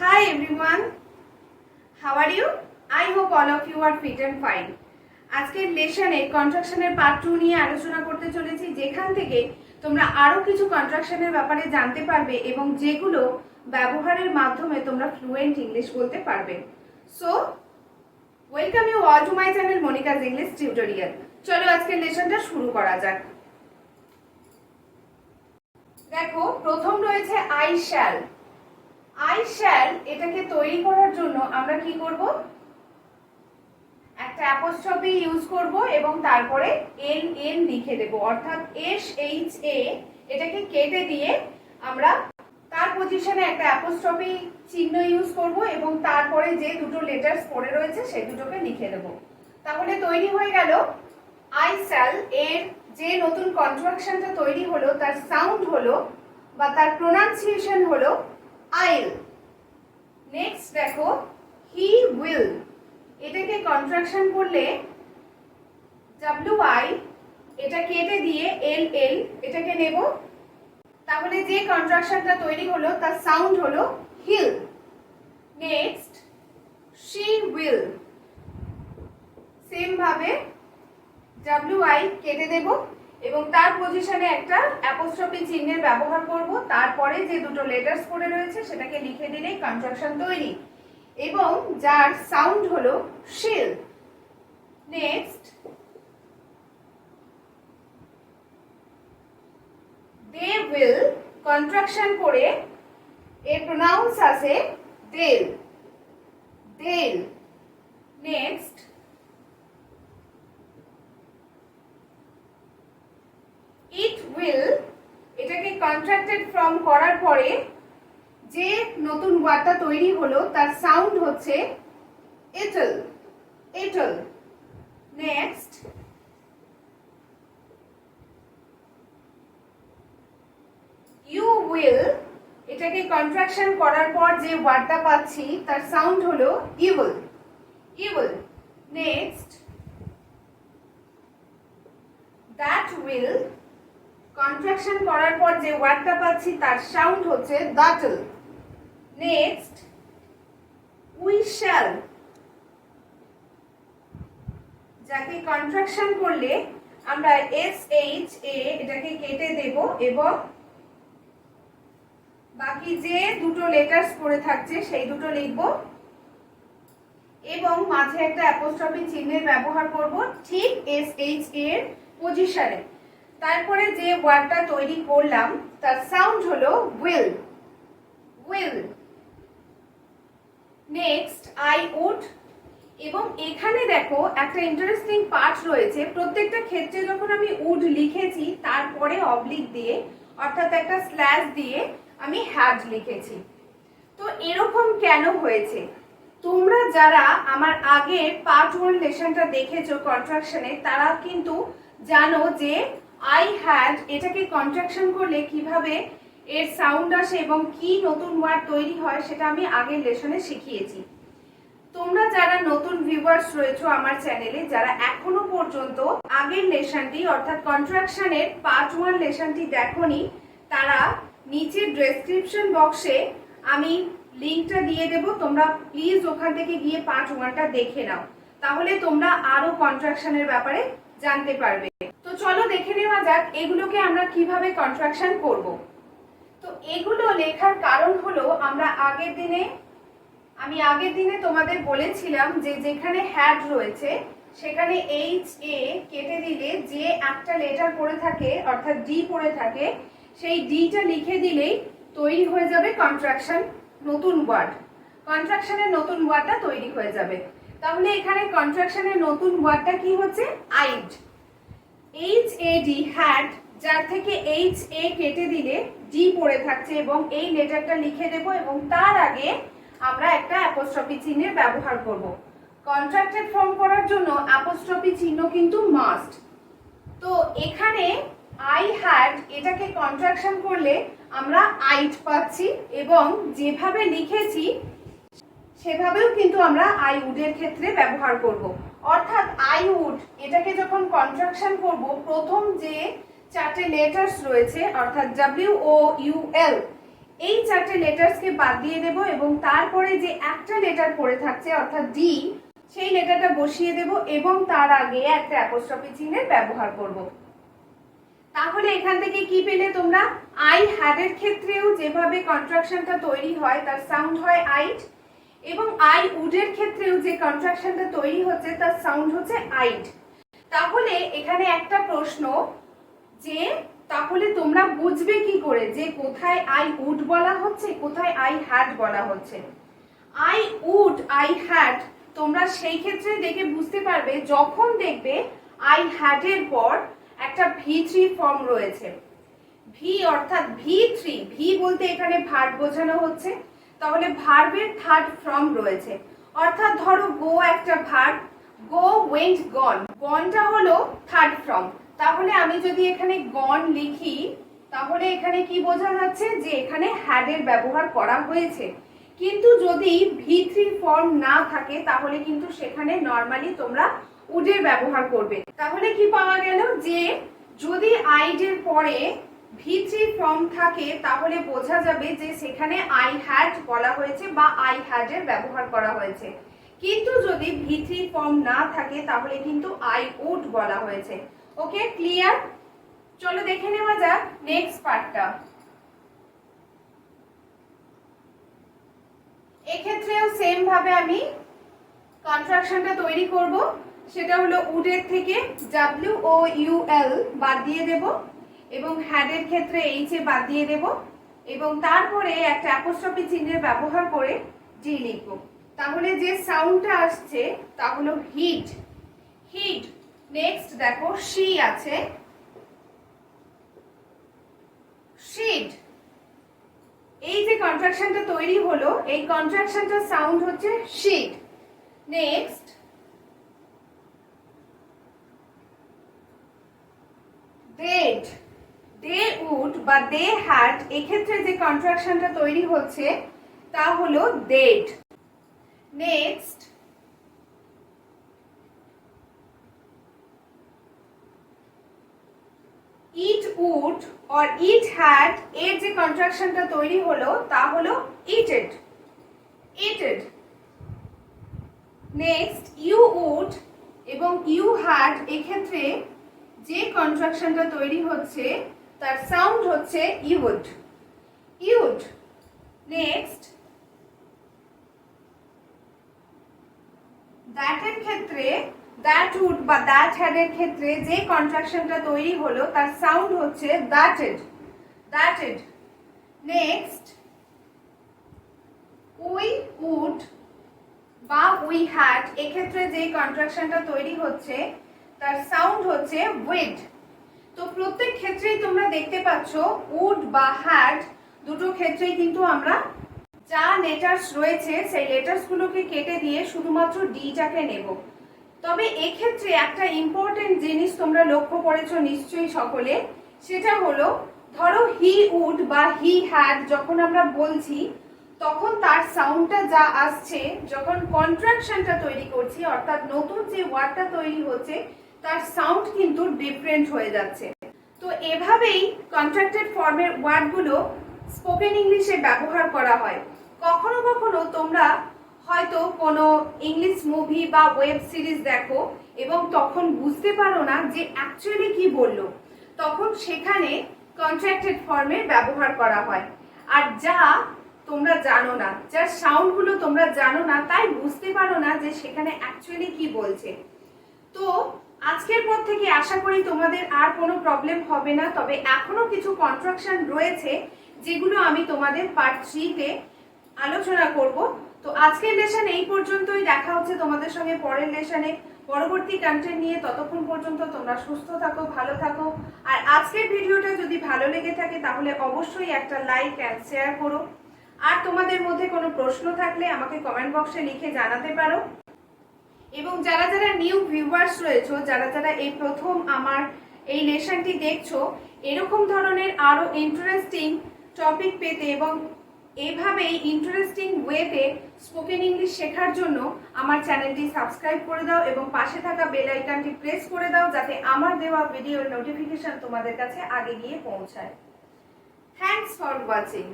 Hi everyone, how are you? I hope all of you are fit and fine. আজকের লেসনে কন্ট্রাকশনের part 2 নিয়ে আলোচনা করতে চলেছি, যেখান থেকে তোমরা আরো কিছু কন্ট্রাকশনের ব্যাপারে জানতে পারবে এবং যেগুলো ব্যবহারের মাধ্যমে তোমরা ফ্লুয়েন্ট ইংলিশ বলতে পারবে। So welcome you all to my channel Monica's English tutorial. চলো আজকের লেসনটা শুরু করা যাক। দেখো, প্রথম রয়েছে আই শ্যাল। আই শ্যাল এটাকে তৈরি করার জন্য আমরা কি করব? একটা অ্যাপোস্ট্রফি ইউজ করব এবং তারপরে এন এন লিখে দেব, অর্থাৎ এস এইচ এ এটাকে কেটে দিয়ে আমরা তার পজিশনে একটা অ্যাপোস্ট্রফি চিহ্ন ইউজ করব এবং তারপরে যে দুটো লেটার্স পড়ে রয়েছে সেই দুটোকে লিখে দেব। তাহলে তৈরি হয়ে গেল আই শ্যাল। এর যে নতুন কন্ট্রাকশনটা তৈরি হলো তার সাউন্ড হলো বা তার প্রোনাউন্সিয়েশন হলো আইল। নেক্সট দেখো, হি উইল, এটাকে কন্ট্রাকশন করলে WI, এটা কেটে দিয়ে LL এটাকে নেব, তাহলে যে কন্ট্রাকশনটা তৈরি হলো তার সাউন্ড হলো he'll. Next she will, same ভাবে WI কেটে দেব এবং তার পজিশনে একটা অ্যাপোস্ট্রফি চিহ্নের ব্যবহার করব, তারপরে যে দুটো লেটার্স পড়ে রয়েছে সেটাকে লিখে দিলেই কন্ট্রাকশন তৈরি এবং যার সাউন্ড হলো শিল। নেক্সট দে উইল, কন্ট্রাকশন করে এর প্রোনাউন্স আছে দেল, দেল। নেক্সট ইট উইল, এটাকে কন্ট্রাক্টেড ফ্রম করার পরে যে নতুন ওয়ার্ডটা তৈরি হলো তার সাউন্ড হচ্ছে ইটল, ইটল। নেক্সট ইউ উইল, এটাকে কন্ট্রাকশন করার পর যে ওয়ার্ডটা পাচ্ছি তার সাউন্ড হলো ইউল, ইউল। নেক্সট দ্যাট উইল, কন্ট্রাকশন করার পর যে ওয়ার্ডটা পাচ্ছি তার সাউন্ড হচ্ছে দাটল। নেক্সট উই শ্যাল, যাকে কন্ট্রাকশন করলে আমরা SHA এটাকে কেটে দেব এবং বাকি যে দুটো লেটার্স পড়ে থাকছে সেই দুটো লিখব এবং মাঝে একটা অ্যাপোস্ট্রফি চিহ্নের ব্যবহার করব ঠিক SHA এর পজিশনে। তারপরে যে ওয়ার্ডটা তৈরি করলাম তার সাউন্ড হলো will, will. Next I would, এবং এখানে দেখো একটা ইন্টারেস্টিং পার্ট রয়েছে। প্রত্যেকটা ক্ষেত্রে যখন আমি উড লিখেছি তারপরে অবলিক দিয়ে অর্থাৎ একটা স্ল্যাশ দিয়ে আমি হ্যাড লিখেছি। তো এরকম কেন হয়েছে? তোমরা যারা আমার আগের পার্ট 1 লেসনটা দেখেছো কন্ট্রাকশনে, তারা কিন্তু জানো যে আই হ্যাড এটাকে কন্ট্রাকশন করলে কিভাবে এর সাউন্ড আসে এবং কি নতুন ওয়ার্ড তৈরি হয় সেটা আমি আগের লেসনে শিখিয়েছি। তোমরা যারা নতুন ভিউয়ার্স রয়েছো আমার চ্যানেলে, যারা এখনো পর্যন্ত আগের লেসনটি অর্থাৎ কন্ট্রাকশনের পার্ট 1 লেসনটি দেখোনি, তারা নিচে ডেসক্রিপশন বক্সে আমি লিংকটা দিয়ে দেব, তোমরা প্লিজ ওখান থেকে গিয়ে পার্ট 1টা দেখে নাও, তাহলে তোমরা আরো কন্ট্রাকশনের ব্যাপারে জানতে পারবে। তো চলো দেখে নেওয়া যাক এগুলোকে আমরা কিভাবে কন্ট্রাকশন করব। তো এগুলো লেখার কারণ হলো আমি আগের দিনে তোমাদের বলেছিলাম যে যেখানে হ্যাড রয়েছে সেখানে HA কেটে দিলে যে একটা লেটার পড়ে থাকে অর্থাৎ D পড়ে থাকে সেই Dটা লিখে দিলেই তৈরি হয়ে যাবে কন্ট্রাকশন, নতুন ওয়ার্ড। কন্ট্রাকশনের নতুন ওয়ার্ডটা তৈরি হয়ে যাবে। তাহলে এখানে কন্ট্রাকশনের নতুন ওয়ার্ডটা কি হচ্ছে? আইড, HAD, হ্যাড, যার থেকে HA কেটে দিলে D পড়ে থাকছে এবং এই লেটারটা লিখে দেব এবং তার আগে আমরা একটা অ্যাপোস্ট্রফি চিহ্নের ব্যবহার করব। কন্ট্রাক্টেড ফর্ম করার জন্য অ্যাপোস্ট্রফি চিহ্ন কিন্তু মাস্ট। তো এখানে আই হ্যাড এটাকে কন্ট্রাকশন করলে আমরা আইড পাচ্ছি এবং যেভাবে লিখেছি সেভাবেও কিন্তু আমরা আই উডের ক্ষেত্রে ব্যবহার করব। অর্থাৎ আই উড এটাকে যখন কন্ট্রাকশন করব, প্রথম যে চারটে লেটার্স রয়েছে অর্থাৎ WOUL, এই 4টে লেটার্সকে বাদ দিয়ে দেব এবং তারপরে যে একটা লেটার পড়ে থাকছে অর্থাৎ ডি, সেই লেটারটা বসিয়ে দেব এবং তার আগে একটা অ্যাপোস্ট্রফি চিহ্নের ব্যবহার করব। তাহলে এখান থেকে কি পেলে তোমরা? আই হ্যাড এর ক্ষেত্রেও যেভাবে কন্ট্রাকশনটা তৈরি হয় তার সাউন্ড হয় আইট, এবং আই উড এর ক্ষেত্রেও যে কন্ট্রাকশনটা তৈরি হচ্ছে তার সাউন্ড হচ্ছে আইট। তাহলে এখানে একটা প্রশ্ন যে তাহলে তোমরা বুঝবে কি করে যে কোথায় আই উড বলা হচ্ছে, কোথায় আই হ্যাড বলা হচ্ছে? আই উড, আই হ্যাড তোমরা সেই ক্ষেত্রে দেখে বুঝতে পারবে যখন দেখবে আই হ্যাড এর পর একটা V3 ফর্ম রয়েছে। ভি অর্থাৎ V3, ভি বলতে এখানে ভার্ব বোঝানো হচ্ছে, তাহলে ভার্বের থার্ড ফর্ম রয়েছে। অর্থাৎ ধরো গো একটা ভার্ব, গো, ওয়েন্ট, গন, গনটা হলো থার্ড ফর্ম। তাহলে আমি যদি এখানে গন লিখি তাহলে এখানে কি বোঝা যাচ্ছে যে এখানে হ্যাড এর ব্যবহার করা হয়েছে। কিন্তু যদি V3 ফর্ম না থাকে তাহলে কিন্তু সেখানে নরমালি তোমরা উডের ব্যবহার করবে। তাহলে কি পাওয়া গেল যে যদি আইড এর পরে V3 ফর্ম থাকে তাহলে বোঝা যাবে যে সেখানে আই হ্যাড বলা হয়েছে বা আই হ্যাড এর ব্যবহার করা হয়েছে। কিন্তু যদি V3 ফর্ম না থাকে তাহলে কিন্তু আই উড বলা হয়েছে। ওকে, ক্লিয়ার? চলো দেখে নেওয়া যাক নেক্সট পার্টটা। এক্ষেত্রেও সেম ভাবে আমি কন্ট্রাকশনটা তৈরি করব। সেটা হলো উডের থেকে WOUL বাদ দিয়ে দেব এবং হ্যাডের ক্ষেত্রে এইচ এ বাদ দিয়ে দেব এবং তারপরে একটা অ্যাপোস্ট্রফি চিহ্নের ব্যবহার করে জি লিখব। তাহলে যে সাউন্ডটা আসছে তা হলো হিট, হিট। নেক্সট দেখো শি আছে, শিড। এই যে কন্ট্রাকশনটা তৈরি হলো এই কন্ট্রাকশনটার সাউন্ড হচ্ছে শিড। নেক্সট ডেড, দে উড বা দে হ্যাড, এক্ষেত্রে যে কন্ট্রাকশনটা তৈরি হচ্ছে তা হলো dead. Next it would or it had, এর যে কন্ট্রাকশনটা তৈরি হলো তা হলো eated, eated। Next you would এবং ইউ হ্যাড, এক্ষেত্রে যে কন্ট্রাকশনটা তৈরি হচ্ছে তার সাউন্ড হচ্ছে ইউড, ইউড। নেক্সট দ্যাট এর ক্ষেত্রে, দ্যাট উড বা দ্যাট হ্যাড এর ক্ষেত্রে যে কন্ট্রাকশনটা তৈরি হলো তার সাউন্ড হচ্ছে দ্যাটেড, দ্যাটেড। নেক্সট উই উড বা উই হ্যাড, এক্ষেত্রে যে কন্ট্রাকশনটা তৈরি হচ্ছে তার সাউন্ড হচ্ছে উইড। তো প্রত্যেক ক্ষেত্রেই তোমরা দেখতে পাচ্ছ উড বা হ্যাড দুটো ক্ষেত্রেই কিন্তু আমরা যা লেটার্স রয়েছে সেই লেটার্স গুলোকে কেটে দিয়ে শুধুমাত্র ডিটাকে নেব। তবে এক্ষেত্রে একটা ইম্পর্টেন্ট জিনিস তোমরা লক্ষ্য করেছো নিশ্চয়ই সকলে, সেটা হলো ধরো হি উড বা হি হ্যাড যখন আমরা বলছি তখন তার সাউন্ডটা যা আসছে যখন কন্ট্রাকশনটা তৈরি করছি অর্থাৎ নতুন যে ওয়ার্ডটা তৈরি হচ্ছে তার সাউন্ড কিন্তু ডিফারেন্ট হয়ে যাচ্ছে। তো এভাবেই কন্ট্রাক্টেড ফর্মের ওয়ার্ডগুলো স্পোকেন ইংলিশে ব্যবহার করা হয়। কখনো কখনো তোমরা হয়তো কোনো ইংলিশ মুভি বা ওয়েব সিরিজ দেখো এবং তখন বুঝতে পারো না যে অ্যাকচুয়ালি কি বললো, তখন সেখানে কন্ট্রাক্টেড ফর্মের ব্যবহার করা হয়। আর যা তোমরা জানো না, যার সাউন্ডগুলো তোমরা জানো না, তাই বুঝতে পারো না যে সেখানে অ্যাকচুয়ালি কি বলছে। তো আজকের পর থেকে আশা করি তোমাদের আর কোনো প্রবলেম হবে না। তবে এখনো কিছু কন্ট্রাকশন রয়েছে যেগুলো আমি তোমাদের পার্ট 3-তে আলোচনা করব। তো আজকের লেসন এই পর্যন্তই, দেখা হচ্ছে তোমাদের সঙ্গে পরের লেসনে পরবর্তী কন্টেন্ট নিয়ে। ততক্ষণ পর্যন্ত তোমরা সুস্থ থাকো, ভালো থাকো। আর আজকের ভিডিওটা যদি ভালো লেগে থাকে তাহলে অবশ্যই একটা লাইক এন্ড শেয়ার করো। আর তোমাদের মধ্যে কোনো প্রশ্ন থাকলে আমাকে কমেন্ট বক্সে লিখে জানাতে পারো। এবং যারা যারা নিউ ভিউয়ার্স রয়েছো, যারা যারা এই প্রথম আমার এই লেসনটি দেখছো, এরকম ধরনের আরো ইন্টারেস্টিং টপিক পেতে এবং এইভাবেই ইন্টারেস্টিং ওয়েতে স্পোকেন ইংলিশ শেখার জন্য আমার চ্যানেলটি সাবস্ক্রাইব করে দাও এবং পাশে থাকা বেল আইকনটি প্রেস করে দাও যাতে আমার দেওয়া ভিডিওর নোটিফিকেশন তোমাদের কাছে আগে গিয়ে পৌঁছায়। Thanks for watching.